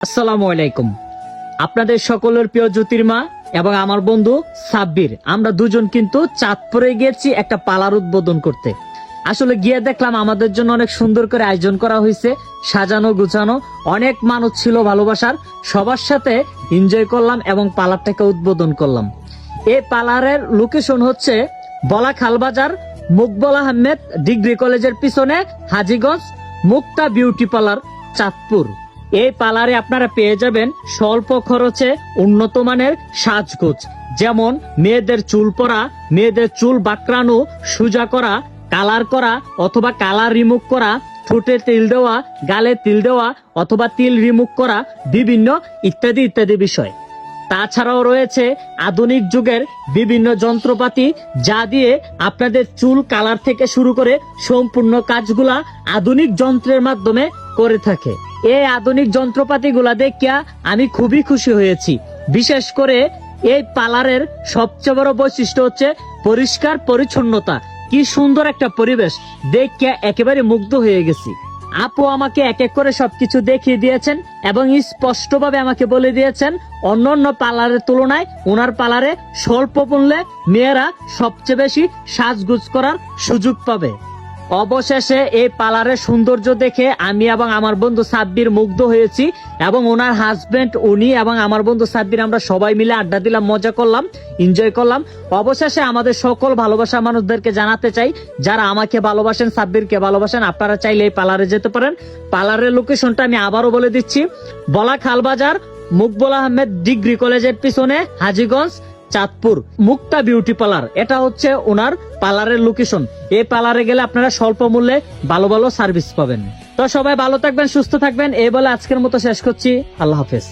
আসসালামু আলাইকুম। আপনাদের সকলের প্রিয় জ্যোতির্মা এবং আমার বন্ধু সাব্বির, আমরা দুজন কিন্তু চাঁদপুরে গিয়েছি একটা পালার উদ্বোধন করতে। আসলে গিয়ে দেখলাম আমাদের জন্য অনেক সুন্দর করে আয়োজন করা হয়েছে, সাজানো গুছানো, অনেক মানুষ ছিল ভালোবাসার, সবার সাথে এনজয় করলাম এবং পার্লারটাকে উদ্বোধন করলাম। এই পার্লারের লোকেশন হচ্ছে বলা খালবাজার, মুকবল আহমেদ ডিগ্রি কলেজের পিছনে, হাজীগঞ্জ, মুক্তা বিউটি পার্লার, চাঁদপুর। এই পার্লারে আপনারা পেয়ে যাবেন স্বল্প খরচে উন্নত মানের সাজগোজ, যেমন মেয়েদের চুল পরা, মেয়েদের চুল বাঁকড়ানো, সোজা করা, কালার করা অথবা কালার রিমুভ করা, ঠোঁটে তিল দেওয়া, গালে তিল দেওয়া অথবা তিল রিমুভ করা, বিভিন্ন ইত্যাদি ইত্যাদি বিষয়। তাছাড়াও রয়েছে আধুনিক যুগের বিভিন্ন যন্ত্রপাতি, যা দিয়ে আপনাদের চুল কালার থেকে শুরু করে সম্পূর্ণ কাজগুলা আধুনিক যন্ত্রের মাধ্যমে করে থাকে। এই আধুনিক যন্ত্রপাতিগুলা দেখিয়া আমি খুবই খুশি হয়েছি। বিশেষ করে এই পার্লারের সবচেয়ে বড় বৈশিষ্ট্য হচ্ছে পরিষ্কার পরিচ্ছন্নতা। কি সুন্দর একটা পরিবেশ, দেখিয়া একেবারে মুগ্ধ হয়ে গেছি। আপু আমাকে এক এক করে সবকিছু দেখিয়ে দিয়েছেন এবং স্পষ্টভাবে আমাকে বলে দিয়েছেন অন্যান্য পার্লারের তুলনায় ওনার পার্লারে স্বল্প মূল্যে মেয়েরা সবচেয়ে বেশি সাজগুজ করার সুযোগ পাবে। অবশেষে এই পার্লারের সৌন্দর্য দেখে আমি এবং আমার বন্ধু সাব্বির মুগ্ধ হয়েছি এবং ওনার হাজবেন্ড, উনি এবং আমার বন্ধু সাব্বির, আমরা সবাই মিলে আড্ডা দিলাম, মজা করলাম, এনজয় করলাম। অবশেষে আমাদের সকল ভালোবাসা মানুষদেরকে জানাতে চাই, যারা আমাকে ভালোবাসেন, সাব্বিরকে ভালোবাসেন, আপনারা চাইলে এই পার্লারে যেতে পারেন। পার্লারের লোকেশনটা আমি আবারও বলে দিচ্ছি, বলা খালবাজার, মুকবল আহমেদ ডিগ্রি কলেজের পিছনে, হাজীগঞ্জ, চাঁদপুর, মুক্তা বিউটি পার্লার। এটা হচ্ছে ওনার পার্লারের লোকেশন। এই পার্লারে গেলে আপনারা স্বল্প মূল্যে ভালো ভালো সার্ভিস পাবেন। তো সবাই ভালো থাকবেন, সুস্থ থাকবেন, এই বলে আজকের মতো শেষ করছি। আল্লাহ হাফেজ।